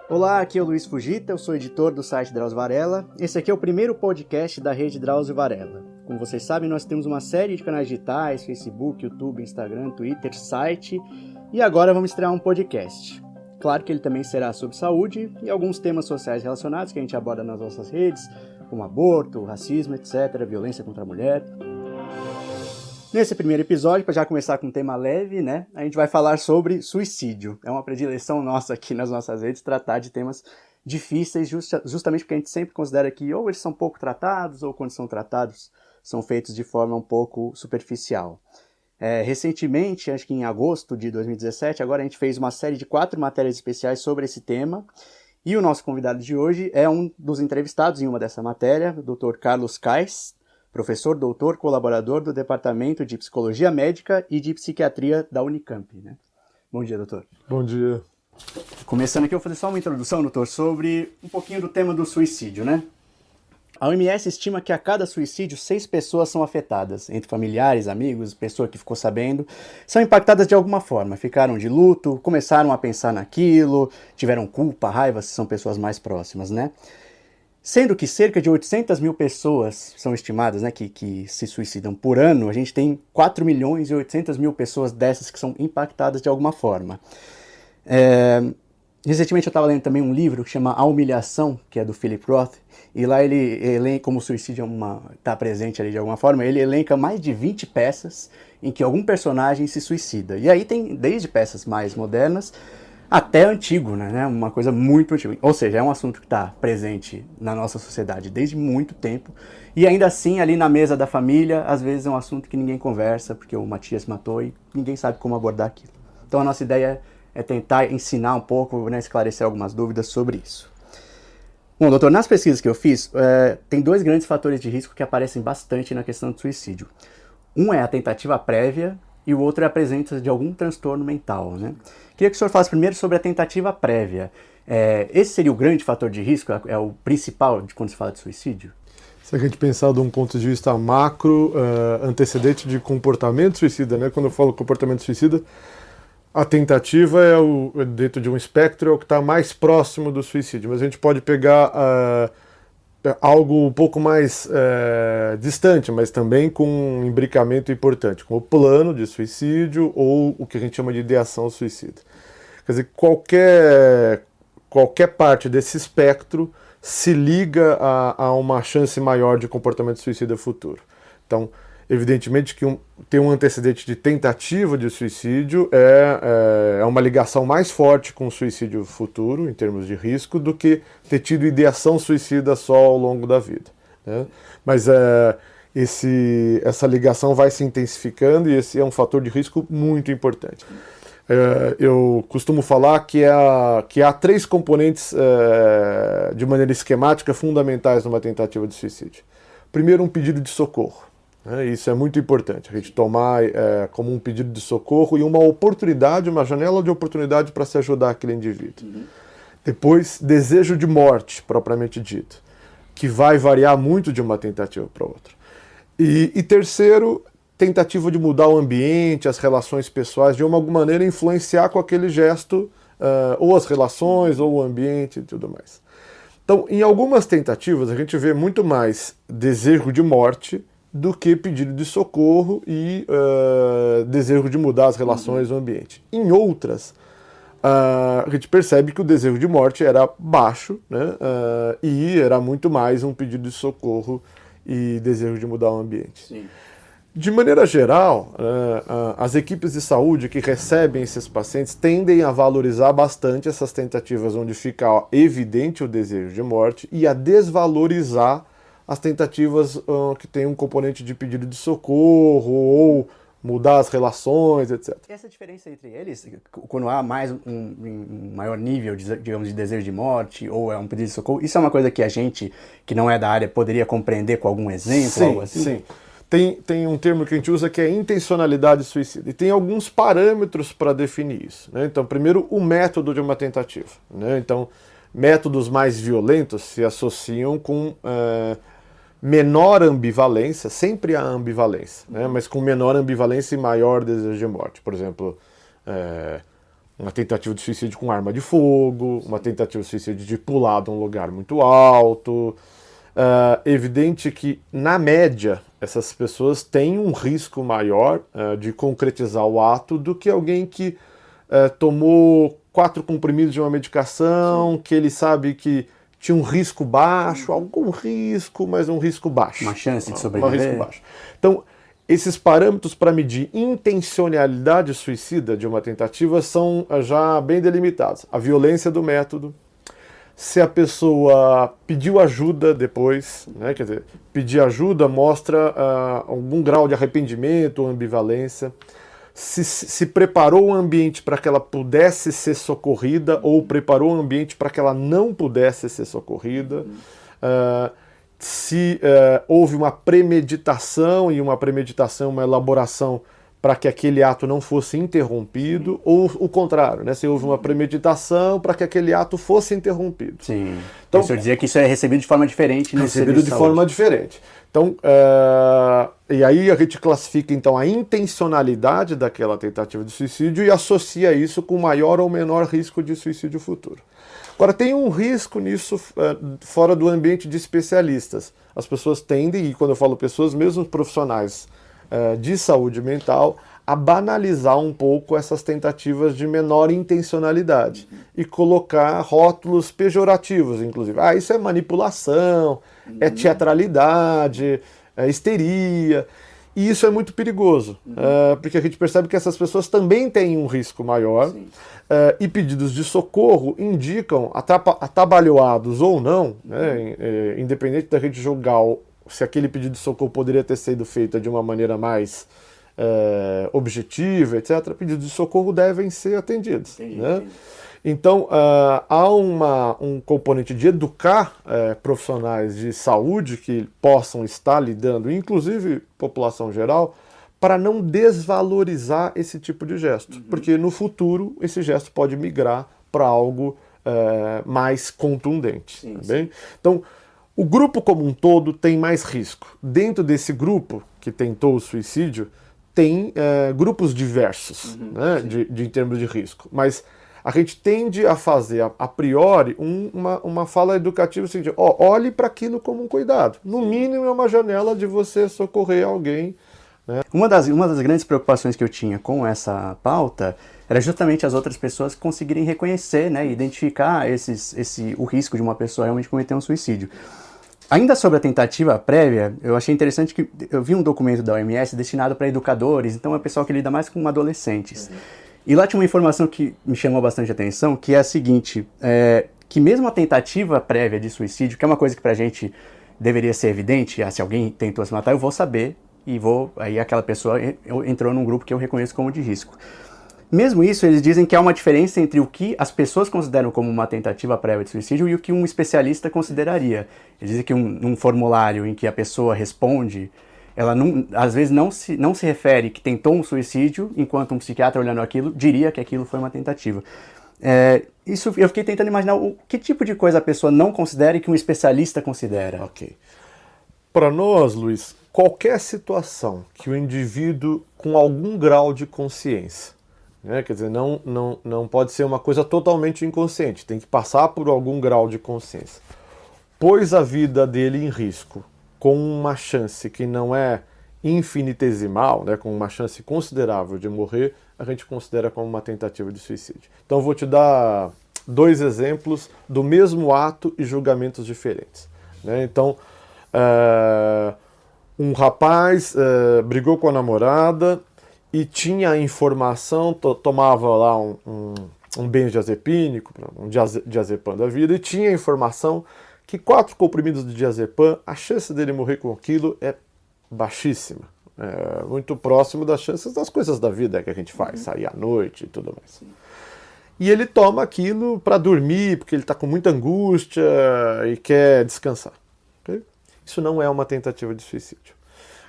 Olá, aqui é o Luiz Fujita, eu sou editor do site Drauzio Varela. Esse aqui é o primeiro podcast da rede Drauzio Varela. Como vocês sabem, nós temos uma série de canais digitais, Facebook, YouTube, Instagram, Twitter, site, e agora vamos estrear um podcast. Claro que ele também será sobre saúde e alguns temas sociais relacionados que a gente aborda nas nossas redes, como aborto, racismo, etc., violência contra a mulher. Nesse primeiro episódio, para já começar com um tema leve, né, a gente vai falar sobre suicídio. É uma predileção nossa aqui nas nossas redes tratar de temas difíceis, justamente porque a gente sempre considera que ou eles são pouco tratados, ou quando são tratados, são feitos de forma um pouco superficial. Recentemente, acho que em agosto de 2017, agora a gente fez uma série de 4 matérias especiais sobre esse tema, e o nosso convidado de hoje é um dos entrevistados em uma dessa matéria, o Dr. Carlos Kais, professor, doutor, colaborador do Departamento de Psicologia Médica e de Psiquiatria da Unicamp, né? Bom dia, doutor. Bom dia. Começando aqui, eu vou fazer só uma introdução, doutor, sobre um pouquinho do tema do suicídio, né? A OMS estima que a cada suicídio, 6 pessoas são afetadas, entre familiares, amigos, pessoa que ficou sabendo, são impactadas de alguma forma, ficaram de luto, começaram a pensar naquilo, tiveram culpa, raiva, se são pessoas mais próximas, né? Sendo que cerca de 800 mil pessoas são estimadas, né, que se suicidam por ano, a gente tem 4 milhões e 800 mil pessoas dessas que são impactadas de alguma forma. Recentemente eu estava lendo também um livro que chama A Humilhação, que é do Philip Roth, e lá ele elenca, como o suicídio está presente ali de alguma forma, ele elenca mais de 20 peças em que algum personagem se suicida. E aí tem desde peças mais modernas até antigo, né? Uma coisa muito antiga. Ou seja, é um assunto que está presente na nossa sociedade desde muito tempo. E ainda assim, ali na mesa da família, às vezes é um assunto que ninguém conversa, porque o Matias matou e ninguém sabe como abordar aquilo. Então a nossa ideia é tentar ensinar um pouco, né, esclarecer algumas dúvidas sobre isso. Bom, doutor, nas pesquisas que eu fiz, tem 2 grandes fatores de risco que aparecem bastante na questão do suicídio. Um é a tentativa prévia e o outro é a presença de algum transtorno mental, né? Queria que o senhor falasse primeiro sobre a tentativa prévia. Esse seria o grande fator de risco, é o principal de quando se fala de suicídio? Se a gente pensar de um ponto de vista macro, antecedente de comportamento suicida, né? Quando eu falo comportamento suicida, a tentativa dentro de um espectro, é o que está mais próximo do suicídio, mas a gente pode pegar algo um pouco mais distante, mas também com um imbricamento importante, como o plano de suicídio ou o que a gente chama de ideação suicida. Quer dizer, qualquer parte desse espectro se liga a uma chance maior de comportamento suicida futuro. Então, evidentemente que ter um antecedente de tentativa de suicídio é uma ligação mais forte com o suicídio futuro, em termos de risco, do que ter tido ideação suicida só ao longo da vida, né? Mas essa ligação vai se intensificando e esse é um fator de risco muito importante. Eu costumo falar que há 3 componentes, de maneira esquemática, fundamentais numa tentativa de suicídio. Primeiro, um pedido de socorro. Isso é muito importante, a gente tomar como um pedido de socorro e uma oportunidade, uma janela de oportunidade para se ajudar aquele indivíduo. Uhum. Depois, desejo de morte, propriamente dito, que vai variar muito de uma tentativa para outra. E terceiro, tentativa de mudar o ambiente, as relações pessoais, de alguma maneira influenciar com aquele gesto, ou as relações, ou o ambiente e tudo mais. Então, em algumas tentativas, a gente vê muito mais desejo de morte do que pedido de socorro e desejo de mudar as relações no ambiente. Em outras, a gente percebe que o desejo de morte era baixo, né, e era muito mais um pedido de socorro e desejo de mudar o ambiente. Sim. De maneira geral, as equipes de saúde que recebem esses pacientes tendem a valorizar bastante essas tentativas onde fica evidente o desejo de morte e a desvalorizar as tentativas que têm um componente de pedido de socorro ou mudar as relações, etc. E essa diferença entre eles, quando há mais um maior nível, digamos, de desejo de morte ou é um pedido de socorro, isso é uma coisa que a gente, que não é da área, poderia compreender com algum exemplo? Sim, algo assim? Sim. Tem um termo que a gente usa que é intencionalidade suicida. E tem alguns parâmetros para definir isso, né? Então, primeiro, o método de uma tentativa, né? Então, métodos mais violentos se associam com menor ambivalência, sempre há ambivalência, né? Mas com menor ambivalência e maior desejo de morte. Por exemplo, uma tentativa de suicídio com arma de fogo, uma tentativa de suicídio de pular de um lugar muito alto. Evidente que, na média, essas pessoas têm um risco maior de concretizar o ato do que alguém que tomou 4 comprimidos de uma medicação, que ele sabe que tinha um risco baixo, algum risco, mas um risco baixo. Uma chance de sobreviver. Um risco baixo. Então, esses parâmetros para medir intencionalidade suicida de uma tentativa são já bem delimitados. A violência do método, se a pessoa pediu ajuda depois, né, quer dizer, pedir ajuda mostra algum grau de arrependimento ou ambivalência, se preparou o ambiente para que ela pudesse ser socorrida ou preparou o ambiente para que ela não pudesse ser socorrida, se houve uma premeditação, e uma premeditação, uma elaboração para que aquele ato não fosse interrompido, ou o contrário, né? Se houve uma premeditação para que aquele ato fosse interrompido. Sim. Então, o senhor dizia que isso é recebido de forma diferente. Recebido de forma diferente. Então, e aí a gente classifica então a intencionalidade daquela tentativa de suicídio e associa isso com maior ou menor risco de suicídio futuro. Agora, tem um risco nisso fora do ambiente de especialistas. As pessoas tendem, e quando eu falo pessoas, mesmo profissionais de saúde mental, a banalizar um pouco essas tentativas de menor intencionalidade e colocar rótulos pejorativos, inclusive. Isso é manipulação, é teatralidade, é histeria. E isso é muito perigoso, porque a gente percebe que essas pessoas também têm um risco maior, e pedidos de socorro indicam, atabalhoados ou não, né, independente da gente julgar se aquele pedido de socorro poderia ter sido feito de uma maneira mais objetiva, etc., pedidos de socorro devem ser atendidos. Né? Então, há um componente de educar profissionais de saúde que possam estar lidando, inclusive população geral, para não desvalorizar esse tipo de gesto, porque no futuro esse gesto pode migrar para algo mais contundente. Sim, tá bem? Então, o grupo como um todo tem mais risco. Dentro desse grupo que tentou o suicídio, tem grupos diversos, né, em termos de risco. Mas a gente tende a fazer, a priori, uma fala educativa seguinte: olhe para aquilo como um cuidado. No mínimo é uma janela de você socorrer alguém. Né? Uma das grandes preocupações que eu tinha com essa pauta era justamente as outras pessoas conseguirem reconhecer, né, identificar o risco de uma pessoa realmente cometer um suicídio. Ainda sobre a tentativa prévia, eu achei interessante que eu vi um documento da OMS destinado para educadores, então é pessoal que lida mais com adolescentes. E lá tinha uma informação que me chamou bastante atenção, que é a seguinte, que mesmo a tentativa prévia de suicídio, que é uma coisa que pra gente deveria ser evidente, se alguém tentou se matar, eu vou saber, e aí aquela pessoa entrou num grupo que eu reconheço como de risco. Mesmo isso, eles dizem que há uma diferença entre o que as pessoas consideram como uma tentativa prévia de suicídio e o que um especialista consideraria. Eles dizem que num formulário em que a pessoa responde, ela às vezes não se refere que tentou um suicídio, enquanto um psiquiatra olhando aquilo diria que aquilo foi uma tentativa. Isso eu fiquei tentando imaginar que tipo de coisa a pessoa não considera e que um especialista considera. Ok. Para nós, Luiz, qualquer situação que o indivíduo com algum grau de consciência, né, quer dizer, não pode ser uma coisa totalmente inconsciente, tem que passar por algum grau de consciência, pôs a vida dele em risco com uma chance que não é infinitesimal, né, com uma chance considerável de morrer, a gente considera como uma tentativa de suicídio. Então eu vou te dar 2 exemplos do mesmo ato e julgamentos diferentes. Né? Então, um rapaz brigou com a namorada e tinha a informação, tomava lá um benzodiazepínico, um diazepam da vida, e tinha a informação que 4 comprimidos de diazepam, a chance dele morrer com aquilo é baixíssima. Muito próximo das chances das coisas da vida que a gente faz, sair à noite e tudo mais. E ele toma aquilo para dormir, porque ele está com muita angústia e quer descansar. Okay? Isso não é uma tentativa de suicídio.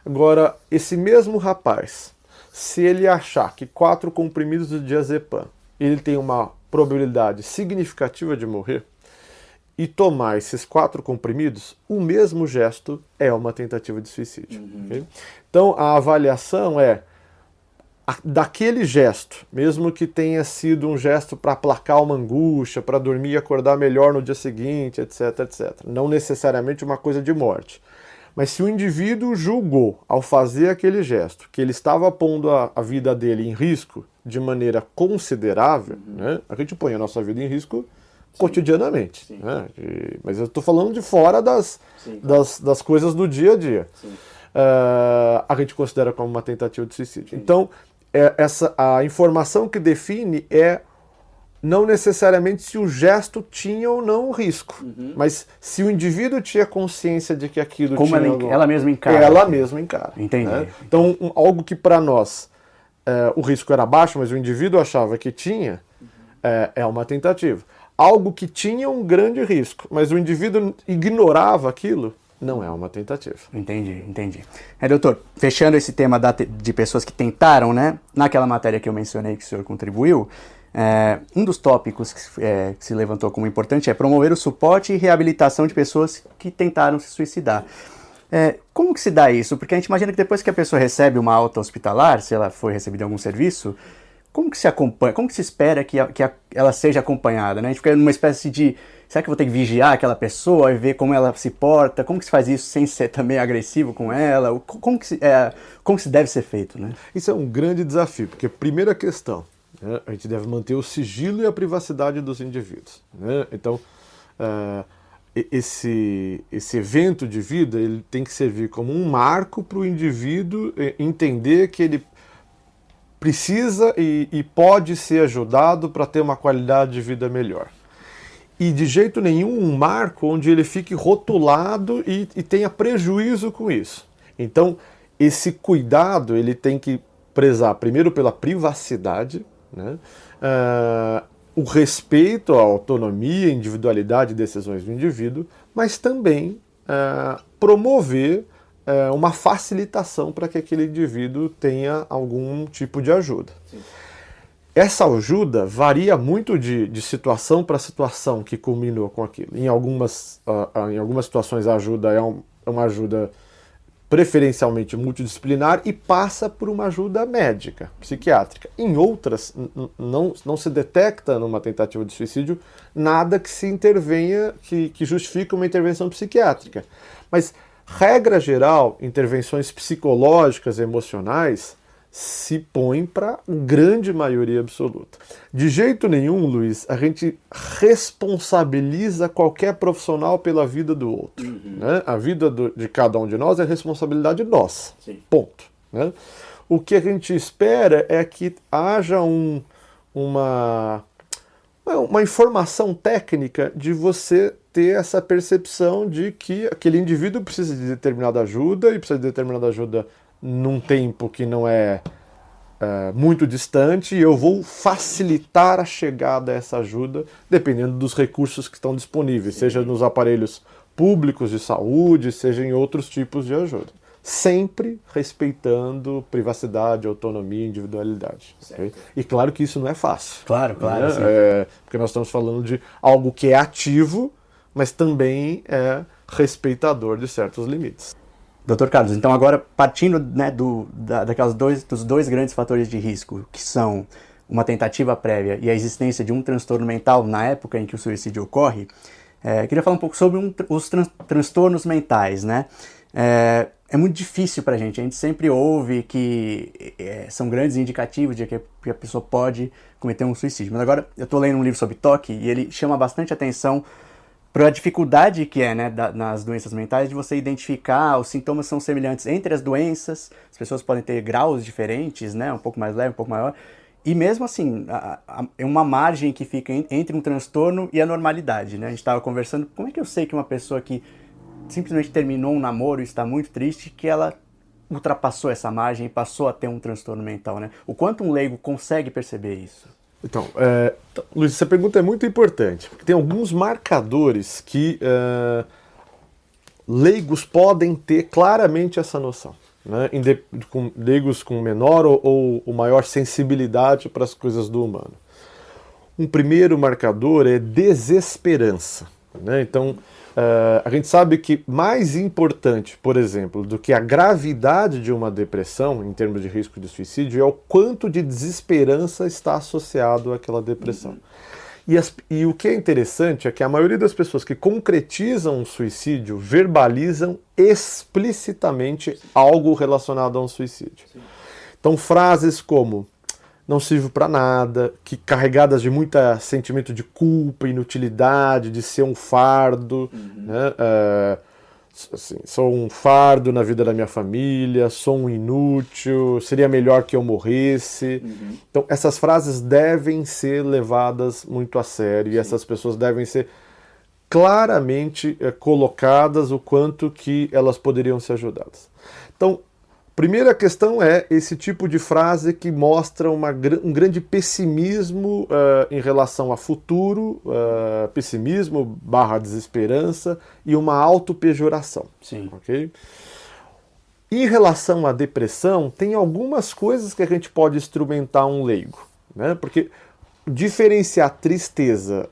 Agora, esse mesmo rapaz, se ele achar que 4 comprimidos de diazepam, ele tem uma probabilidade significativa de morrer, e tomar esses 4 comprimidos, o mesmo gesto é uma tentativa de suicídio. Okay? Então, a avaliação é daquele gesto, mesmo que tenha sido um gesto para aplacar uma angústia, para dormir e acordar melhor no dia seguinte, etc, etc. Não necessariamente uma coisa de morte. Mas se o indivíduo julgou, ao fazer aquele gesto, que ele estava pondo a vida dele em risco de maneira considerável, né? A gente põe a nossa vida em risco cotidianamente. Né? Mas eu estou falando de fora das coisas do dia a dia. A gente considera como uma tentativa de suicídio. Então, a informação que define é não necessariamente se o gesto tinha ou não risco, mas se o indivíduo tinha consciência de que aquilo como tinha... ela mesma encara. Ela mesma encara. Entendi. Né? Então, algo que para nós o risco era baixo, mas o indivíduo achava que tinha, é uma tentativa. Algo que tinha um grande risco, mas o indivíduo ignorava aquilo, não é uma tentativa. Entendi. Doutor, fechando esse tema de pessoas que tentaram, né? Naquela matéria que eu mencionei que o senhor contribuiu, um dos tópicos que se levantou como importante é promover o suporte e reabilitação de pessoas que tentaram se suicidar. Como que se dá isso? Porque a gente imagina que depois que a pessoa recebe uma alta hospitalar, se ela foi recebida em algum serviço, como que se acompanha, como que se espera que ela seja acompanhada, né? A gente fica numa espécie de, será que eu vou ter que vigiar aquela pessoa e ver como ela se porta? Como que se faz isso sem ser também agressivo com ela? Como que se deve ser feito, né? Isso é um grande desafio, porque primeira questão, né, a gente deve manter o sigilo e a privacidade dos indivíduos. Né? Então, esse evento de vida ele tem que servir como um marco para o indivíduo entender que ele precisa e pode ser ajudado para ter uma qualidade de vida melhor. E de jeito nenhum um marco onde ele fique rotulado e tenha prejuízo com isso. Então, esse cuidado ele tem que prezar primeiro pela privacidade, né? O respeito à autonomia, individualidade e decisões do indivíduo, mas também promover uma facilitação para que aquele indivíduo tenha algum tipo de ajuda. Sim. Essa ajuda varia muito de situação para situação que culminou com aquilo. Em algumas situações a ajuda é uma ajuda preferencialmente multidisciplinar e passa por uma ajuda médica, psiquiátrica. Em outras, não se detecta numa tentativa de suicídio nada que se intervenha, que justifique uma intervenção psiquiátrica. Mas regra geral, intervenções psicológicas e emocionais se põem para a grande maioria absoluta. De jeito nenhum, Luiz, a gente responsabiliza qualquer profissional pela vida do outro. Né? A vida de cada um de nós é responsabilidade nossa. Sim. Ponto. Né? O que a gente espera é que haja uma informação técnica de você ter essa percepção de que aquele indivíduo precisa de determinada ajuda e precisa de determinada ajuda num tempo que não é muito distante, e eu vou facilitar a chegada a essa ajuda dependendo dos recursos que estão disponíveis, seja nos aparelhos públicos de saúde, seja em outros tipos de ajuda. Sempre respeitando privacidade, autonomia e individualidade. Okay? E claro que isso não é fácil. Claro. Né? Porque nós estamos falando de algo que é ativo, mas também é respeitador de certos limites. Dr. Carlos, então agora partindo, né, dos dois grandes fatores de risco, que são uma tentativa prévia e a existência de um transtorno mental na época em que o suicídio ocorre, queria falar um pouco sobre os transtornos mentais, né? É muito difícil pra gente, a gente sempre ouve que são grandes indicativos de que a pessoa pode cometer um suicídio. Mas agora eu estou lendo um livro sobre toque e ele chama bastante atenção para a dificuldade que é, né, nas doenças mentais, de você identificar, os sintomas são semelhantes entre as doenças, as pessoas podem ter graus diferentes, né, um pouco mais leve, um pouco maior, e mesmo assim, é uma margem que fica entre um transtorno e a normalidade, né? A gente estava conversando, como é que eu sei que uma pessoa que simplesmente terminou um namoro e está muito triste, que ela ultrapassou essa margem e passou a ter um transtorno mental, né? O quanto um leigo consegue perceber isso? Então, Luiz, essa pergunta é muito importante, porque tem alguns marcadores que leigos podem ter claramente essa noção, né? Leigos com menor ou maior sensibilidade para as coisas do humano. Um primeiro marcador é desesperança, né? Então, A gente sabe que mais importante, por exemplo, do que a gravidade de uma depressão, em termos de risco de suicídio, é o quanto de desesperança está associado àquela depressão. E o que é interessante é que a maioria das pessoas que concretizam um suicídio verbalizam explicitamente algo relacionado a um suicídio. Então, frases como não sirvo para nada, que carregadas de muito sentimento de culpa, inutilidade, de ser um fardo, né? Assim, sou um fardo na vida da minha família, sou um inútil, seria melhor que eu morresse. Então, essas frases devem ser levadas muito a sério e essas pessoas devem ser claramente colocadas o quanto que elas poderiam ser ajudadas. Então, primeira questão é esse tipo de frase que mostra um grande pessimismo em relação a futuro, pessimismo / desesperança e uma autopejoração. Sim. Okay? Em relação à depressão, tem algumas coisas que a gente pode instrumentar um leigo, né? Porque diferenciar tristeza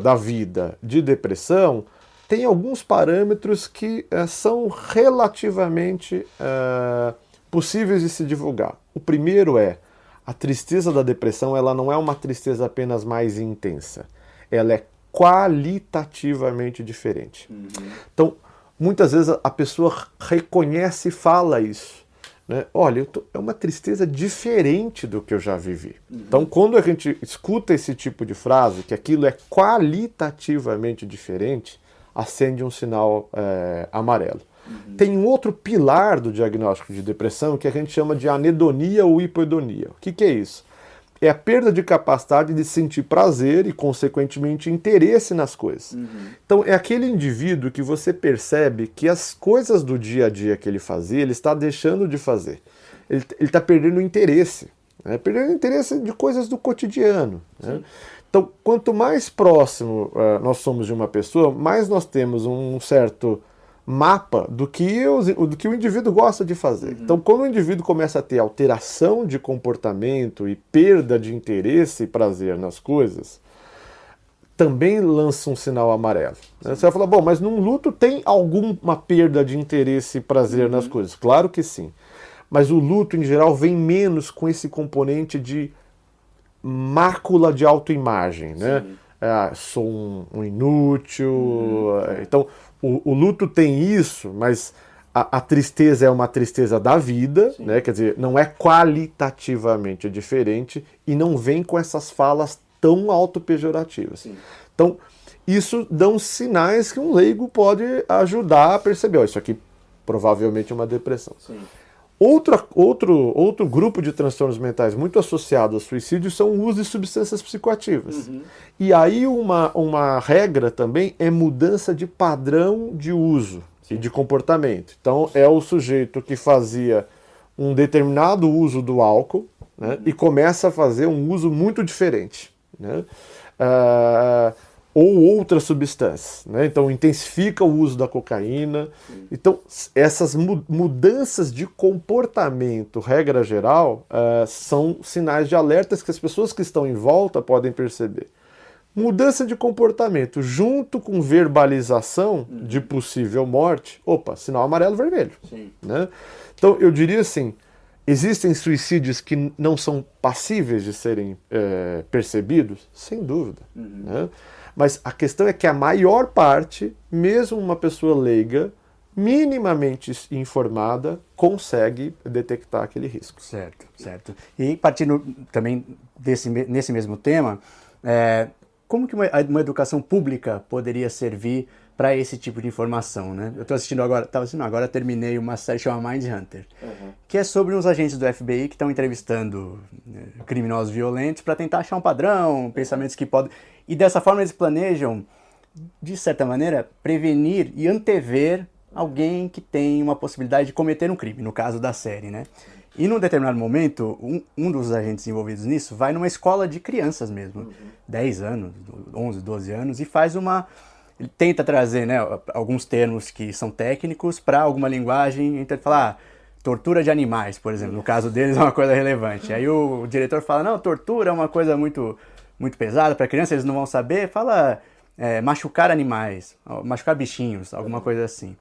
da vida de depressão tem alguns parâmetros que são relativamente possíveis de se divulgar. O primeiro é a tristeza da depressão, ela não é uma tristeza apenas mais intensa, ela é qualitativamente diferente. Então, muitas vezes a pessoa reconhece e fala isso. Né? Olha, é uma tristeza diferente do que eu já vivi. Então, quando a gente escuta esse tipo de frase, que aquilo é qualitativamente diferente, acende um sinal amarelo. Tem um outro pilar do diagnóstico de depressão que a gente chama de anedonia ou hipoedonia. O que é isso? É a perda de capacidade de sentir prazer e, consequentemente, interesse nas coisas. Então, é aquele indivíduo que você percebe que as coisas do dia a dia que ele fazia, ele está deixando de fazer. Ele está perdendo o interesse. Né? Perdendo o interesse de coisas do cotidiano. Né? Então, quanto mais próximo nós somos de uma pessoa, mais nós temos um certo mapa do que o indivíduo gosta de fazer. Então, quando o indivíduo começa a ter alteração de comportamento e perda de interesse e prazer nas coisas, também lança um sinal amarelo. Né? Você vai falar, bom, mas num luto tem alguma perda de interesse e prazer nas coisas? Claro que sim. Mas o luto, em geral, vem menos com esse componente de mácula de autoimagem, né? Sou um inútil. Então, o luto tem isso, mas a tristeza é uma tristeza da vida, né? Quer dizer, não é qualitativamente diferente e não vem com essas falas tão autopejorativas. Então, isso dão sinais que um leigo pode ajudar a perceber. Isso aqui provavelmente é uma depressão. Outro grupo de transtornos mentais muito associado ao suicídio são o uso de substâncias psicoativas. E aí uma regra também é mudança de padrão de uso e de comportamento. Então é o sujeito que fazia um determinado uso do álcool, né, e começa a fazer um uso muito diferente. Né? Ou outras substâncias, né? Então intensifica o uso da cocaína. Então essas mudanças de comportamento, regra geral, são sinais de alertas que as pessoas que estão em volta podem perceber. Mudança de comportamento junto com verbalização de possível morte, sinal amarelo vermelho. Né? Então eu diria assim, existem suicídios que não são passíveis de serem percebidos? Sem dúvida. Né? Mas a questão é que a maior parte, mesmo uma pessoa leiga, minimamente informada, consegue detectar aquele risco. Certo, certo. E partindo também nesse mesmo tema, como que uma educação pública poderia servir para esse tipo de informação, né? Eu estava agora terminei uma série chamada Mindhunter, que é sobre uns agentes do FBI que estão entrevistando criminosos violentos para tentar achar um padrão, pensamentos que podem... E dessa forma eles planejam, de certa maneira, prevenir e antever alguém que tem uma possibilidade de cometer um crime, no caso da série, né? E num determinado momento, um dos agentes envolvidos nisso vai numa escola de crianças mesmo, 10 anos, 11, 12 anos, e faz ele tenta trazer, né, alguns termos que são técnicos para alguma linguagem, então ele fala, tortura de animais, por exemplo, no caso deles é uma coisa relevante. Aí o diretor fala, não, tortura é uma coisa muito, muito pesada para criança, eles não vão saber, fala machucar animais, machucar bichinhos, alguma coisa assim.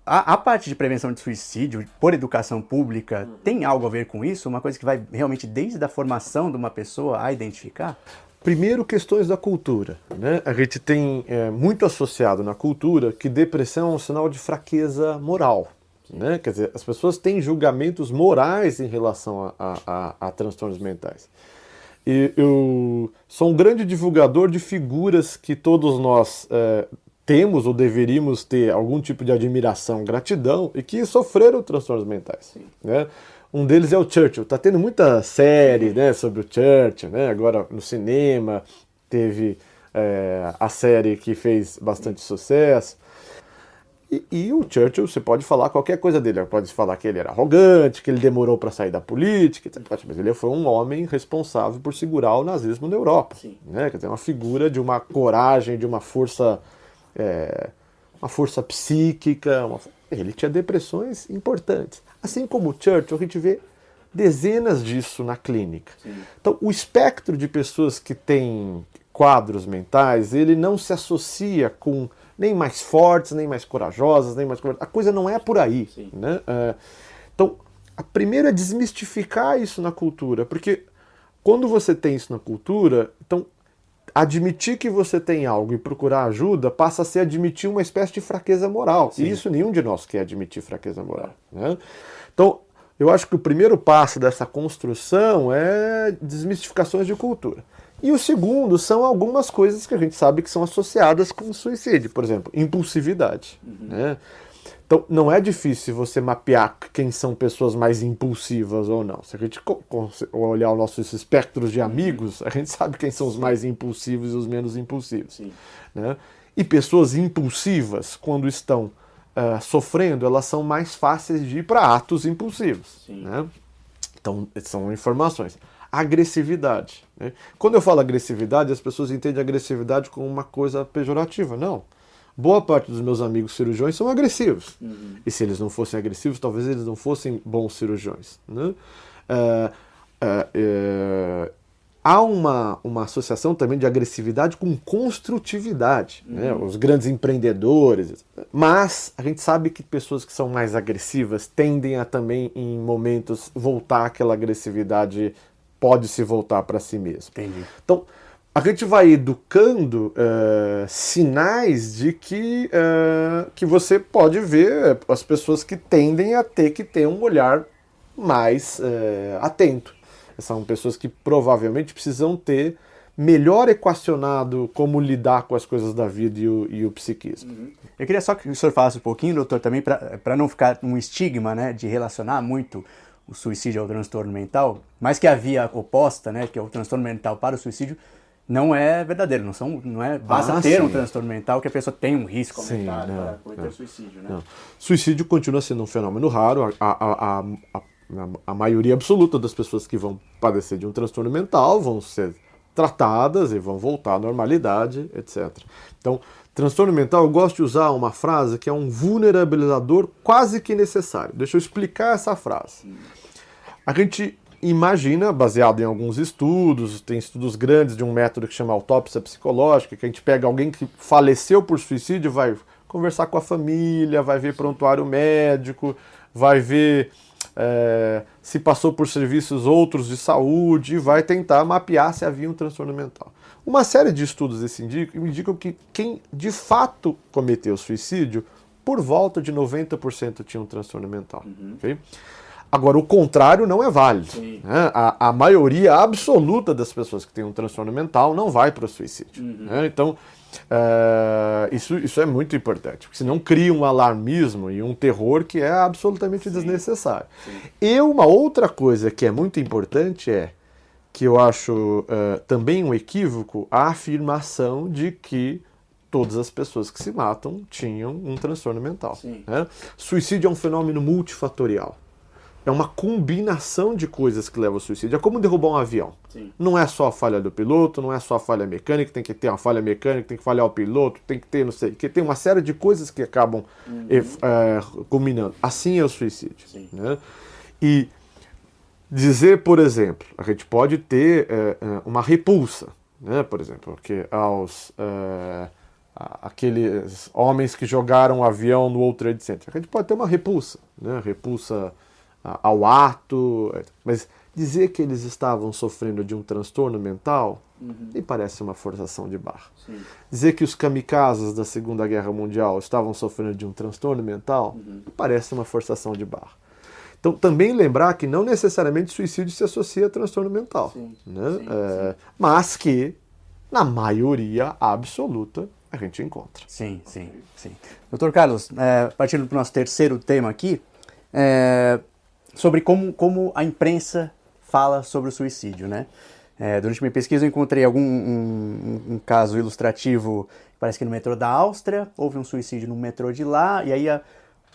A parte de prevenção de suicídio por educação pública tem algo a ver com isso? Uma coisa que vai realmente desde a formação de uma pessoa a identificar? Primeiro, questões da cultura, né? A gente tem muito associado na cultura que depressão é um sinal de fraqueza moral, né? Quer dizer, as pessoas têm julgamentos morais em relação a transtornos mentais. E eu sou um grande divulgador de figuras que todos nós temos ou deveríamos ter algum tipo de admiração, gratidão e que sofreram transtornos mentais, né? Um deles é o Churchill. Tá tendo muita série, né, sobre o Churchill, né? Agora no cinema teve a série que fez bastante sucesso. E o Churchill, você pode falar qualquer coisa dele. Pode falar que ele era arrogante, que ele demorou para sair da política, mas ele foi um homem responsável por segurar o nazismo na Europa. Né? Quer dizer, uma figura de uma coragem, de uma força psíquica. Ele tinha depressões importantes. Assim como o Churchill, a gente vê dezenas disso na clínica. Sim. Então, o espectro de pessoas que têm quadros mentais, ele não se associa com nem mais fortes, nem mais corajosas, nem mais... A coisa não é por aí. Né? Então, a primeira é desmistificar isso na cultura, porque quando você tem isso na cultura, então admitir que você tem algo e procurar ajuda passa a ser admitir uma espécie de fraqueza moral. Sim. E isso nenhum de nós quer admitir fraqueza moral. Né? Então, eu acho que o primeiro passo dessa construção é desmistificações de cultura. E o segundo são algumas coisas que a gente sabe que são associadas com o suicídio. Por exemplo, impulsividade. Né? Então, não é difícil você mapear quem são pessoas mais impulsivas ou não. Se a gente olhar os nossos espectros de amigos, a gente sabe quem são os mais impulsivos e os menos impulsivos. Né? E pessoas impulsivas, quando estão sofrendo, elas são mais fáceis de ir para atos impulsivos. Né? Então, são informações. Agressividade. Né? Quando eu falo agressividade, as pessoas entendem agressividade como uma coisa pejorativa. Não. Boa parte dos meus amigos cirurgiões são agressivos. E se eles não fossem agressivos, talvez eles não fossem bons cirurgiões. Né? Há uma associação também de agressividade com construtividade. Né? Os grandes empreendedores. Mas a gente sabe que pessoas que são mais agressivas tendem a também, em momentos, voltar aquela agressividade, pode se voltar para si mesmo. Entendi. Então, a gente vai educando sinais de que você pode ver as pessoas que tendem a ter que ter um olhar mais atento. São pessoas que provavelmente precisam ter melhor equacionado como lidar com as coisas da vida e o psiquismo. Eu queria só que o senhor falasse um pouquinho, doutor, também para não ficar um estigma, né, de relacionar muito o suicídio ao transtorno mental, mas que a via oposta, né, que é o transtorno mental para o suicídio, não é verdadeiro, basta ter um transtorno mental que a pessoa tem um risco aumentado para cometer suicídio, né? Não. Suicídio continua sendo um fenômeno raro. A maioria absoluta das pessoas que vão padecer de um transtorno mental vão ser tratadas e vão voltar à normalidade, etc. Então, transtorno mental, eu gosto de usar uma frase que é um vulnerabilizador quase que necessário. Deixa eu explicar essa frase. A gente imagina, baseado em alguns estudos, tem estudos grandes de um método que chama autópsia psicológica, que a gente pega alguém que faleceu por suicídio, vai conversar com a família, vai ver prontuário médico, vai ver se passou por serviços outros de saúde e vai tentar mapear se havia um transtorno mental. Uma série de estudos desse indicam que quem de fato cometeu suicídio, por volta de 90% tinha um transtorno mental. Okay? Agora, o contrário não é válido. Né? A maioria absoluta das pessoas que têm um transtorno mental não vai para o suicídio. Né? Então, isso é muito importante, porque senão cria um alarmismo e um terror que é absolutamente desnecessário. E uma outra coisa que é muito importante que eu acho também um equívoco, a afirmação de que todas as pessoas que se matam tinham um transtorno mental. Né? Suicídio é um fenômeno multifatorial. É uma combinação de coisas que levam ao suicídio. É como derrubar um avião. Não é só a falha do piloto, não é só a falha mecânica, tem que ter uma falha mecânica, tem que falhar o piloto, tem que ter, não sei, que tem uma série de coisas que acabam combinando. Assim é o suicídio. Né? E dizer, por exemplo, a gente pode ter uma repulsa. né, por exemplo, que aqueles homens que jogaram um avião no World Trade Center. A gente pode ter uma repulsa, né, repulsa ao ato, mas dizer que eles estavam sofrendo de um transtorno mental me parece uma forçação de barra. Sim. Dizer que os kamikazes da Segunda Guerra Mundial estavam sofrendo de um transtorno mental me parece uma forçação de barra. Então, também lembrar que não necessariamente suicídio se associa a transtorno mental, sim, né? sim. Mas que, na maioria absoluta, a gente encontra. Sim. Doutor Carlos, partindo para o nosso terceiro tema aqui, sobre como a imprensa fala sobre o suicídio, né? Durante minha pesquisa eu encontrei um caso ilustrativo, parece que no metrô da Áustria, houve um suicídio no metrô de lá, e aí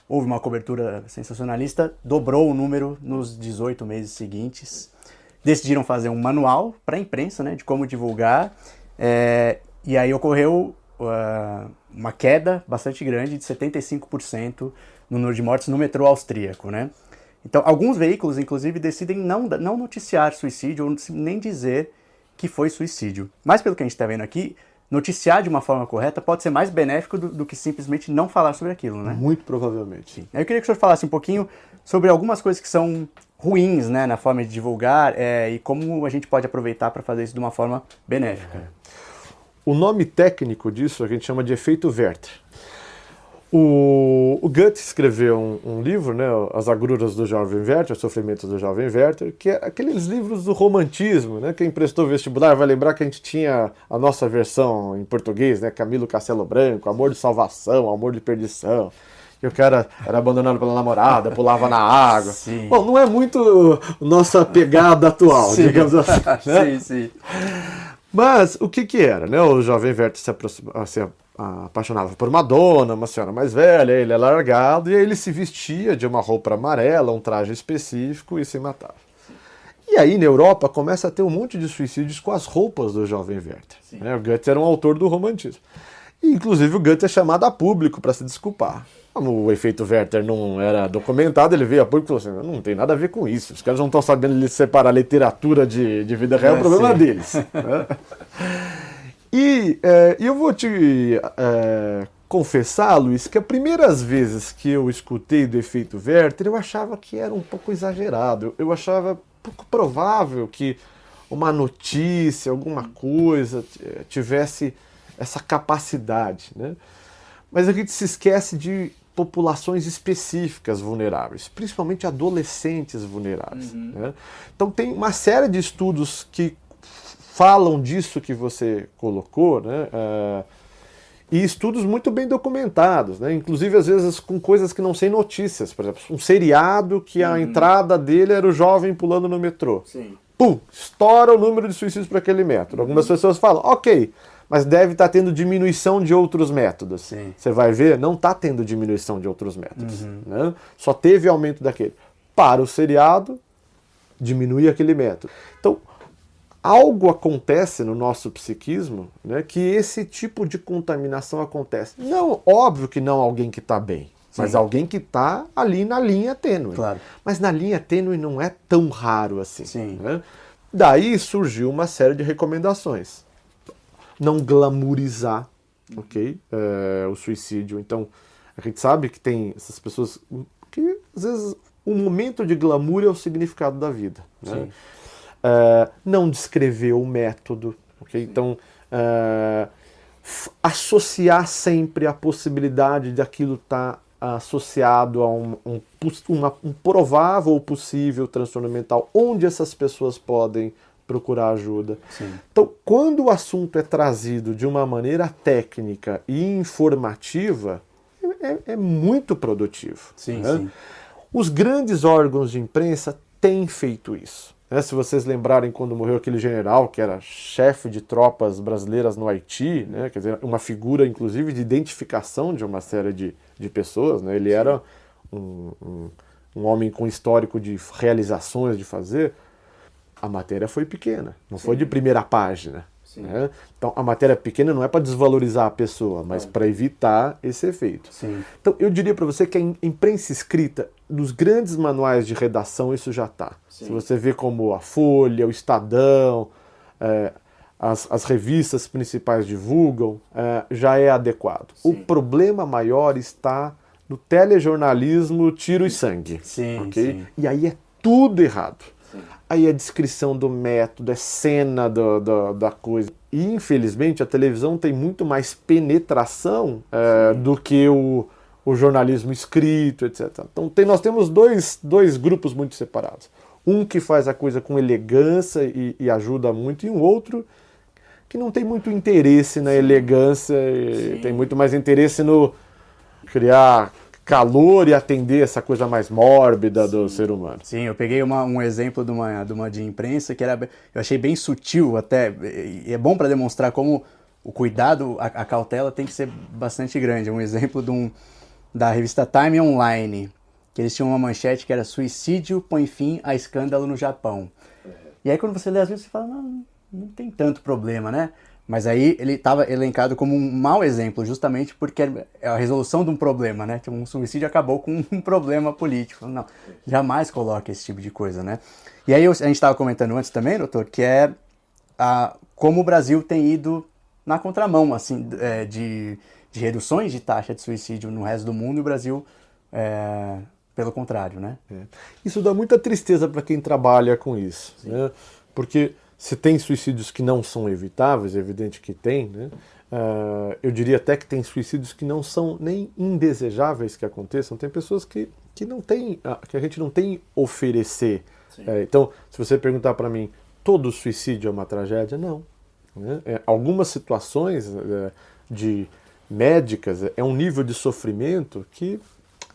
houve uma cobertura sensacionalista, dobrou o número nos 18 meses seguintes. Decidiram fazer um manual para a imprensa, né, de como divulgar, e aí ocorreu uma queda bastante grande, de 75% no número de mortes no metrô austríaco, né? Então, alguns veículos, inclusive, decidem não noticiar suicídio ou nem dizer que foi suicídio. Mas, pelo que a gente está vendo aqui, noticiar de uma forma correta pode ser mais benéfico do que simplesmente não falar sobre aquilo, né? Muito provavelmente. Sim. Eu queria que o senhor falasse um pouquinho sobre algumas coisas que são ruins, né, na forma de divulgar e como a gente pode aproveitar para fazer isso de uma forma benéfica. O nome técnico disso a gente chama de efeito Werther. O Goethe escreveu um livro, né, As Agruras do Jovem Werther, Os Sofrimentos do Jovem Werther, que é aqueles livros do romantismo, né? Quem prestou vestibular vai lembrar que a gente tinha a nossa versão em português, né? Camilo Castelo Branco, Amor de Salvação, Amor de Perdição. E o cara era abandonado pela namorada, pulava na água. Sim. Bom, não é muito nossa pegada atual, Sim. digamos assim. Né? Sim. Mas o que era, né? O jovem Werther se apaixonava por uma dona, uma senhora mais velha, ele é largado, e aí ele se vestia de uma roupa amarela, um traje específico e se matava. E aí, na Europa, começa a ter um monte de suicídios com as roupas do jovem Werther. Né? O Goethe era um autor do romantismo. E, inclusive, o Goethe é chamado a público para se desculpar. Como o efeito Werther não era documentado, ele veio a público e falou assim, não tem nada a ver com isso, os caras não estão sabendo separar literatura de vida real, é o problema deles. Né? E eu vou te confessar, Luiz, que as primeiras vezes que eu escutei do efeito Werther, eu achava que era um pouco exagerado. Eu achava pouco provável que uma notícia, alguma coisa, tivesse essa capacidade. Né? Mas a gente se esquece de populações específicas vulneráveis, principalmente adolescentes vulneráveis. Né? Então tem uma série de estudos que falam disso que você colocou, né? E estudos muito bem documentados, né? Inclusive às vezes com coisas que não são notícias, por exemplo, um seriado que a entrada dele era o jovem pulando no metrô. Sim. Pum! Estoura o número de suicídios para aquele método. Algumas pessoas falam, ok, mas deve estar tendo diminuição de outros métodos. Sim. Você vai ver, não está tendo diminuição de outros métodos. Né? Só teve aumento daquele. Para o seriado, diminui aquele método. Então, algo acontece no nosso psiquismo, né, que esse tipo de contaminação acontece. Não, óbvio que não alguém que está bem, mas alguém que está ali na linha tênue. Claro. Mas na linha tênue não é tão raro assim. Sim. Né? Daí surgiu uma série de recomendações. Não glamourizar, ok? O suicídio. Então, a gente sabe que tem essas pessoas que, às vezes, o momento de glamour é o significado da vida. Né? Não descrever o método, ok? Então, associar sempre a possibilidade de aquilo estar associado a um provável ou possível transtorno mental, onde essas pessoas podem procurar ajuda. Sim. Então, quando o assunto é trazido de uma maneira técnica e informativa, é muito produtivo. Sim, né? sim. Os grandes órgãos de imprensa têm feito isso. Né? Se vocês lembrarem quando morreu aquele general que era chefe de tropas brasileiras no Haiti, né? Quer dizer, uma figura, inclusive, de identificação de uma série de pessoas. Né? Ele era um homem com histórico de realizações, de fazer. A matéria foi pequena, não foi de primeira página. Né? Então, a matéria pequena não é para desvalorizar a pessoa, mas para evitar esse efeito. Sim. Então, eu diria para você que a imprensa escrita, nos grandes manuais de redação, isso já está. Se você vê como a Folha, o Estadão, as revistas principais divulgam, já é adequado. Sim. O problema maior está no telejornalismo tiro e sangue. Sim, okay? sim. E aí é tudo errado. Sim. Aí é descrição do método, é cena da coisa. E, infelizmente, a televisão tem muito mais penetração do que o jornalismo escrito, etc. Então, nós temos dois grupos muito separados. Um que faz a coisa com elegância e ajuda muito, e um outro que não tem muito interesse na elegância, e tem muito mais interesse no criar calor e atender essa coisa mais mórbida do ser humano. Sim, eu peguei um exemplo de uma de imprensa que eu achei bem sutil até, e é bom para demonstrar como o cuidado, a cautela tem que ser bastante grande. Um exemplo da revista Time Online, que eles tinham uma manchete que era "Suicídio põe fim a escândalo no Japão". E aí quando você lê, às vezes você fala, não tem tanto problema, né? Mas aí ele estava elencado como um mau exemplo, justamente porque é a resolução de um problema, né? Um suicídio acabou com um problema político. Não, jamais coloque esse tipo de coisa, né? E aí a gente estava comentando antes também, doutor, que é como o Brasil tem ido na contramão, assim, de reduções de taxa de suicídio no resto do mundo, e o Brasil, pelo contrário, né? Isso dá muita tristeza para quem trabalha com isso, né? Porque se tem suicídios que não são evitáveis, é evidente que tem, né? Eu diria até que tem suicídios que não são nem indesejáveis que aconteçam. Tem pessoas que não tem, que a gente não tem oferecer. Então, se você perguntar para mim, todo suicídio é uma tragédia? Não. Né? Algumas situações de médicas é um nível de sofrimento que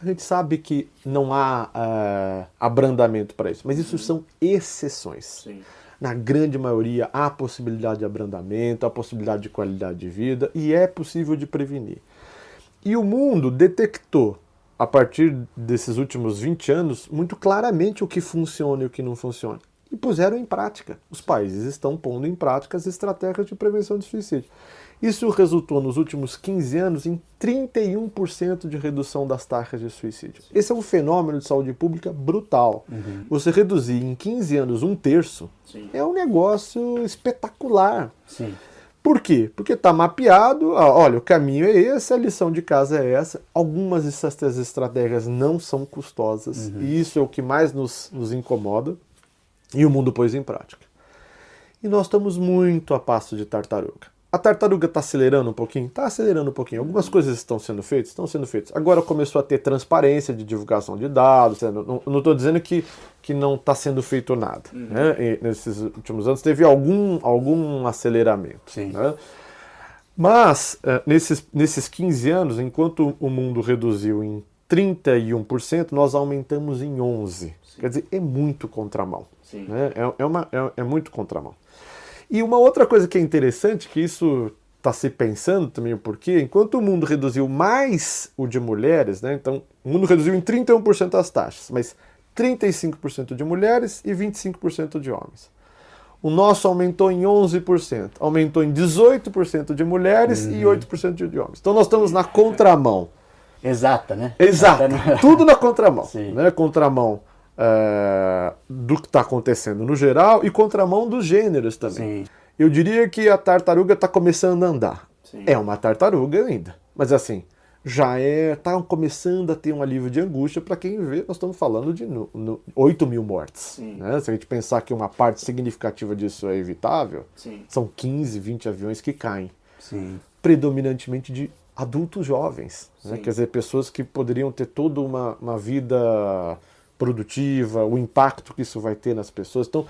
a gente sabe que não há abrandamento para isso, mas isso são exceções. Sim. Na grande maioria, há possibilidade de abrandamento, há possibilidade de qualidade de vida e é possível de prevenir. E o mundo detectou, a partir desses últimos 20 anos, muito claramente o que funciona e o que não funciona. E puseram em prática. Os países estão pondo em prática as estratégias de prevenção de suicídio. Isso resultou nos últimos 15 anos em 31% de redução das taxas de suicídio. Esse é um fenômeno de saúde pública brutal. Uhum. Você reduzir em 15 anos 1/3 é um negócio espetacular. Sim. Por quê? Porque está mapeado, olha, o caminho é esse, a lição de casa é essa. Algumas dessas estratégias não são custosas, e isso é o que mais nos incomoda, e o mundo pôs em prática. E nós estamos muito a passo de tartaruga. A tartaruga está acelerando um pouquinho? Está acelerando um pouquinho. Algumas coisas estão sendo feitas? Estão sendo feitas. Agora começou a ter transparência de divulgação de dados. Não estou dizendo que não está sendo feito nada. Né? E nesses últimos anos teve algum aceleramento. Sim. Né? Mas, nesses 15 anos, enquanto o mundo reduziu em 31%, nós aumentamos em 11%. Sim. Quer dizer, é muito contramão. Sim. Né? É muito contramão. E uma outra coisa que é interessante, que isso está se pensando também o porquê, enquanto o mundo reduziu mais o de mulheres, né, então o mundo reduziu em 31% as taxas, mas 35% de mulheres e 25% de homens. O nosso aumentou em 11%, aumentou em 18% de mulheres e 8% de homens. Então nós estamos na contramão. Exata, né? Exato, tudo na contramão. Sim. Né? Contramão do que está acontecendo no geral e contramão dos gêneros também. Sim. Eu diria que a tartaruga está começando a andar. Sim. É uma tartaruga ainda, mas assim, já está começando a ter um alívio de angústia para quem vê. Nós estamos falando de 8 mil mortes. Né? Se a gente pensar que uma parte significativa disso é evitável, são 15, 20 aviões que caem. Sim. Predominantemente de adultos jovens. Né? Quer dizer, pessoas que poderiam ter toda uma vida produtiva, o impacto que isso vai ter nas pessoas. Então,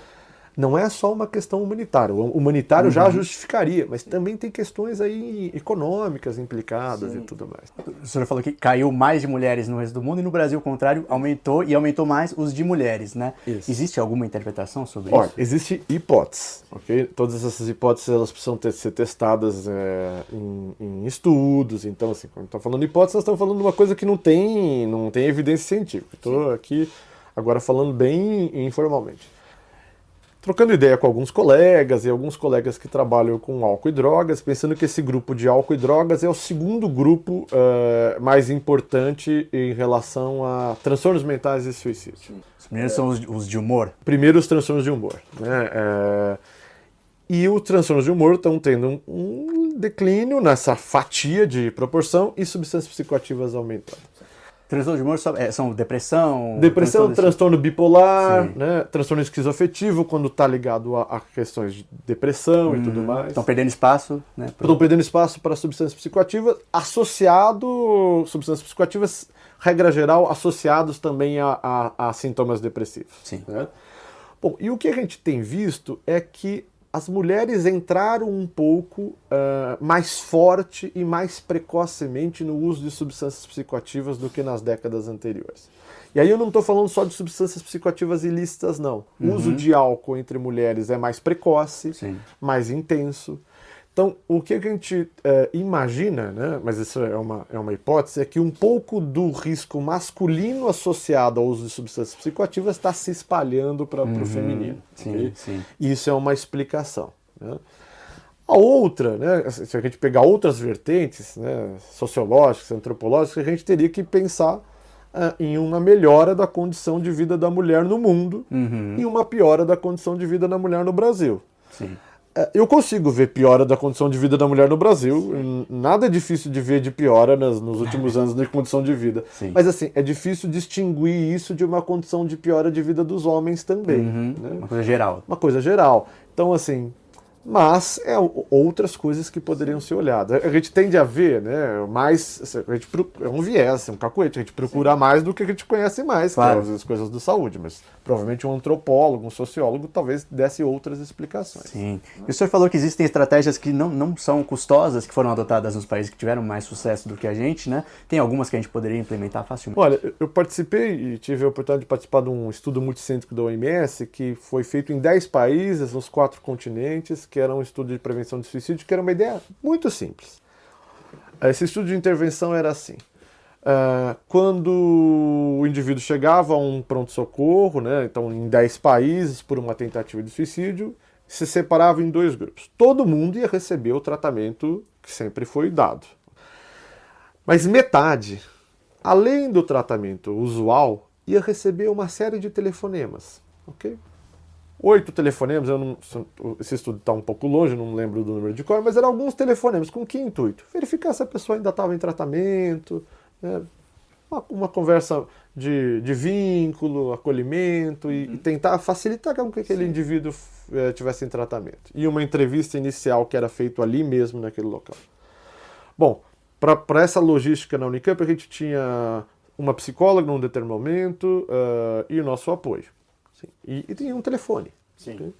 não é só uma questão humanitária. O humanitário já justificaria, mas também tem questões aí econômicas implicadas e tudo mais. O senhor falou que caiu mais de mulheres no resto do mundo e no Brasil, ao contrário, aumentou mais os de mulheres, né? Isso. Existe alguma interpretação sobre Olha, isso? existe hipóteses, ok? Todas essas hipóteses elas precisam ser testadas em estudos. Então, assim, quando estamos falando de hipóteses, nós estamos falando de uma coisa que não tem evidência científica. Estou aqui agora falando bem informalmente. Trocando ideia com alguns colegas e alguns colegas que trabalham com álcool e drogas, pensando que esse grupo de álcool e drogas é o segundo grupo mais importante em relação a transtornos mentais e suicídio. Os primeiros são os de humor? Primeiro, os transtornos de humor. Né? E os transtornos de humor estão tendo um declínio nessa fatia de proporção e substâncias psicoativas aumentando. Transtorno de humor são depressão... Depressão, transtorno bipolar, né? Transtorno esquizoafetivo, quando está ligado a questões de depressão e tudo mais. Estão perdendo espaço, né? Estão perdendo espaço para substâncias psicoativas, substâncias psicoativas, regra geral, associados também a sintomas depressivos. Sim. Né? Bom, e o que a gente tem visto é que as mulheres entraram um pouco mais forte e mais precocemente no uso de substâncias psicoativas do que nas décadas anteriores. E aí eu não estou falando só de substâncias psicoativas ilícitas, não. O uso de álcool entre mulheres é mais precoce, Sim. mais intenso. Então, o que a gente imagina, né, mas isso é uma hipótese, é que um pouco do risco masculino associado ao uso de substâncias psicoativas está se espalhando para o feminino. Sim, Okay? sim. E isso é uma explicação. Né? A outra, né, se a gente pegar outras vertentes, né, sociológicas, antropológicas, a gente teria que pensar em uma melhora da condição de vida da mulher no mundo e uma piora da condição de vida da mulher no Brasil. Sim. Eu consigo ver piora da condição de vida da mulher no Brasil. Nada é difícil de ver de piora nos últimos anos de condição de vida. Sim. Mas assim, é difícil distinguir isso de uma condição de piora de vida dos homens também. Né? Uma coisa geral. Uma coisa geral. Então, assim, mas outras coisas que poderiam ser olhadas. A gente tende a ver, né, mais, é um viés, um cacuete, a gente procura mais do que a gente conhece mais, claro, que é as coisas da saúde, mas provavelmente um antropólogo, um sociólogo, talvez desse outras explicações. Sim. E o senhor falou que existem estratégias que não são custosas, que foram adotadas nos países que tiveram mais sucesso do que a gente, né? Tem algumas que a gente poderia implementar facilmente. Olha, eu participei e tive a oportunidade de participar de um estudo multicêntrico da OMS, que foi feito em 10 países, nos 4 continentes, que era um estudo de prevenção de suicídio, que era uma ideia muito simples. Esse estudo de intervenção era assim: quando o indivíduo chegava a um pronto-socorro, né, então em 10 países por uma tentativa de suicídio, se separava em 2 grupos. Todo mundo ia receber o tratamento que sempre foi dado. Mas metade, além do tratamento usual, ia receber uma série de telefonemas. Ok? 8 telefonemas, esse estudo está um pouco longe, não lembro do número de cor, mas eram alguns telefonemas. Com que intuito? Verificar se a pessoa ainda estava em tratamento, né? Uma conversa de vínculo, acolhimento e tentar facilitar com que aquele indivíduo tivesse em tratamento. E uma entrevista inicial que era feita ali mesmo, naquele local. Bom, para essa logística na Unicamp, a gente tinha uma psicóloga num determinado momento e o nosso apoio. Sim. E tinha um telefone. Sim. Okay?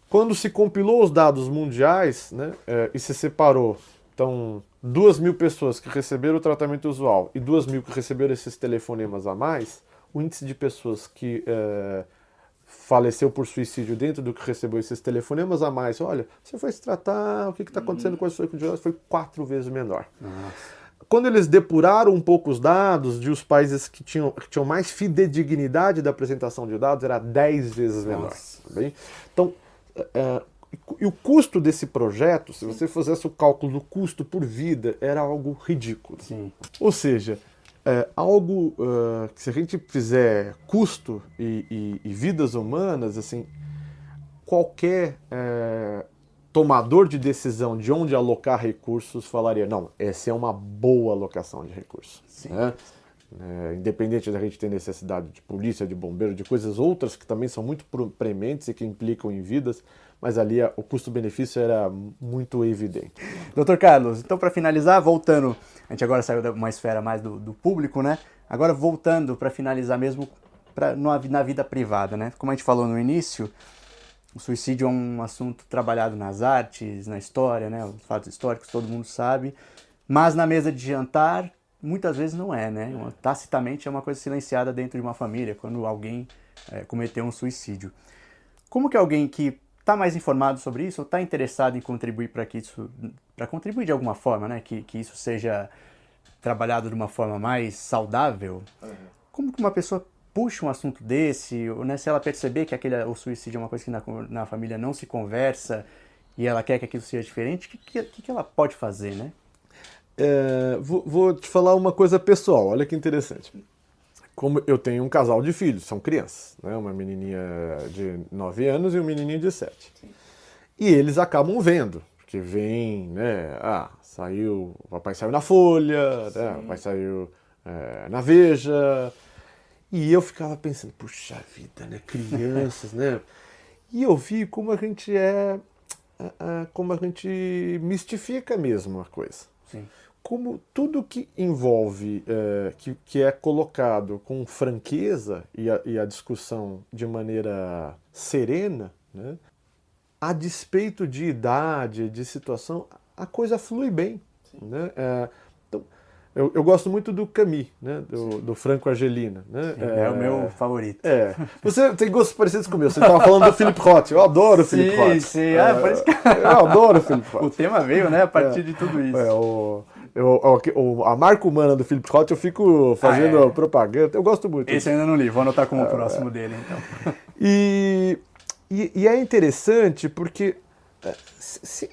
Quando se compilou os dados mundiais, né, e se separou, então, 2.000 pessoas que receberam o tratamento usual e 2.000 que receberam esses telefonemas a mais, o índice de pessoas que faleceu por suicídio dentro do que recebeu esses telefonemas a mais, olha, você foi se tratar, o que está acontecendo com a sua condição, foi 4 vezes menor. Nossa. Quando eles depuraram um pouco os dados de os países que tinham mais fidedignidade da apresentação de dados, era 10 vezes menor. Tá bem? Então, e o custo desse projeto, se você fizesse o cálculo do custo por vida, era algo ridículo. Sim. Ou seja, algo que se a gente fizer custo e vidas humanas, assim, qualquer tomador de decisão de onde alocar recursos falaria, não, essa é uma boa alocação de recursos. Né? Independente da gente ter necessidade de polícia, de bombeiro, de coisas outras que também são muito prementes e que implicam em vidas, mas ali o custo-benefício era muito evidente. Doutor Carlos, então para finalizar, voltando, a gente agora saiu de uma esfera mais do público, né? Agora voltando para finalizar mesmo na vida privada, né? Como a gente falou no início, o suicídio é um assunto trabalhado nas artes, na história, né? Os fatos históricos todo mundo sabe, mas na mesa de jantar muitas vezes não é, né? Tacitamente é uma coisa silenciada dentro de uma família, quando alguém cometeu um suicídio. Como que alguém que está mais informado sobre isso, ou está interessado em contribuir para contribuir de alguma forma, né? Que isso seja trabalhado de uma forma mais saudável, como que uma pessoa puxa um assunto desse, ou, né, se ela perceber que o suicídio é uma coisa que na família não se conversa e ela quer que aquilo seja diferente, o que ela pode fazer, né? Vou te falar uma coisa pessoal, olha que interessante. Como eu tenho um casal de filhos, são crianças, né? Uma menininha de 9 anos e um menininho de 7. Sim. E eles acabam vendo, porque vem, né, o papai saiu na Folha, né, o papai saiu na Veja, e eu ficava pensando, puxa vida, né, crianças, né, e eu vi como a gente como a gente mistifica mesmo a coisa. Sim. Como tudo que envolve, que é colocado com franqueza e a discussão de maneira serena, né, a despeito de idade, de situação, a coisa flui bem. Né? Então, eu gosto muito do Camus, né? do Franco Argelina. Né? É o meu favorito. Você tem gostos parecidos com o meu. Você estava falando do Philip Roth. Eu adoro o Philip Roth. Sim, por isso que... Eu adoro o Philip Roth. O tema veio, né, a partir de tudo isso. A marca humana do Philip Roth, eu fico fazendo propaganda. Eu gosto muito. Esse eu ainda não li, vou anotar como o próximo dele, então. E é interessante porque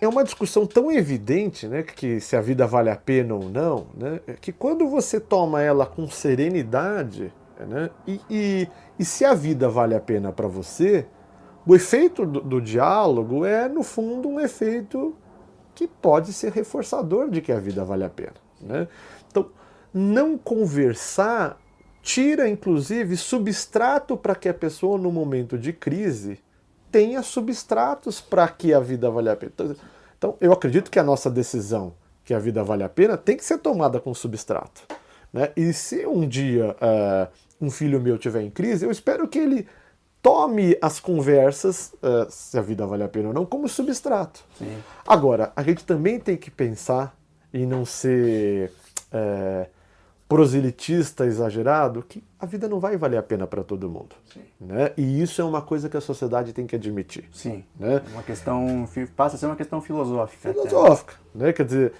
é uma discussão tão evidente, né, que se a vida vale a pena ou não, né, que quando você toma ela com serenidade, né, e se a vida vale a pena para você, o efeito do diálogo é, no fundo, um efeito que pode ser reforçador de que a vida vale a pena. Né? Então, não conversar tira, inclusive, substrato para que a pessoa, no momento de crise, tenha substratos para que a vida vale a pena. Então, eu acredito que a nossa decisão, que a vida vale a pena, tem que ser tomada com substrato. Né? E se um dia um filho meu estiver em crise, eu espero que ele tome as conversas, se a vida vale a pena ou não, como substrato. Sim. Agora, a gente também tem que pensar em não ser proselitista exagerado, que a vida não vai valer a pena para todo mundo. Né? E isso é uma coisa que a sociedade tem que admitir. Sim. Né? Uma questão, passa a ser uma questão filosófica. Filosófica. Né? Quer dizer,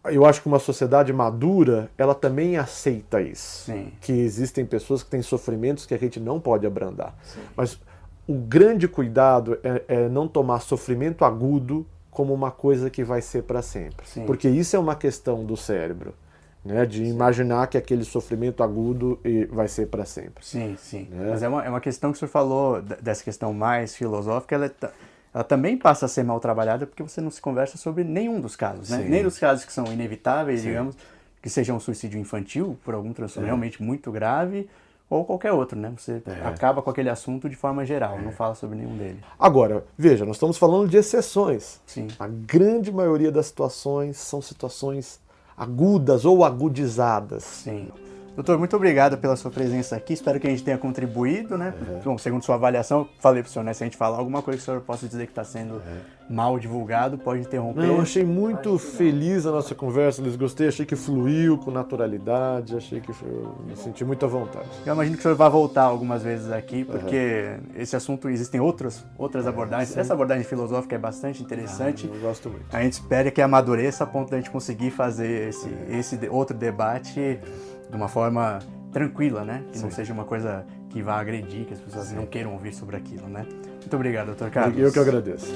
eu acho que uma sociedade madura, ela também aceita isso. Sim. Que existem pessoas que têm sofrimentos que a gente não pode abrandar. Sim. Mas o grande cuidado é não tomar sofrimento agudo como uma coisa que vai ser para sempre. Sim. Porque isso é uma questão do cérebro, né? De imaginar que aquele sofrimento agudo vai ser para sempre. Sim, sim. Né? Mas é uma questão que o senhor falou, dessa questão mais filosófica, ela também passa a ser mal trabalhada porque você não se conversa sobre nenhum dos casos, né? Nem dos casos que são inevitáveis, digamos, que seja um suicídio infantil por algum transtorno realmente muito grave, ou qualquer outro, né? Você acaba com aquele assunto de forma geral, não fala sobre nenhum deles. Agora, veja, nós estamos falando de exceções. Sim. A grande maioria das situações são situações agudas ou agudizadas. Sim. Doutor, muito obrigado pela sua presença aqui. Espero que a gente tenha contribuído, né? Bom, segundo sua avaliação, eu falei para o senhor, né? Se a gente falar alguma coisa que o senhor possa dizer que está sendo mal divulgado, pode interromper. Não, eu achei muito feliz a nossa conversa, Luiz. Gostei, achei que fluiu com naturalidade, me senti muito à vontade. Eu imagino que o senhor vai voltar algumas vezes aqui, porque esse assunto, existem outras abordagens. Sim. Essa abordagem filosófica é bastante interessante. Eu gosto muito. A gente espera que amadureça a ponto de a gente conseguir fazer esse outro debate de uma forma tranquila, né? Que não seja uma coisa que vá agredir, que as pessoas não queiram ouvir sobre aquilo, né? Muito obrigado, doutor Carlos. Eu que agradeço.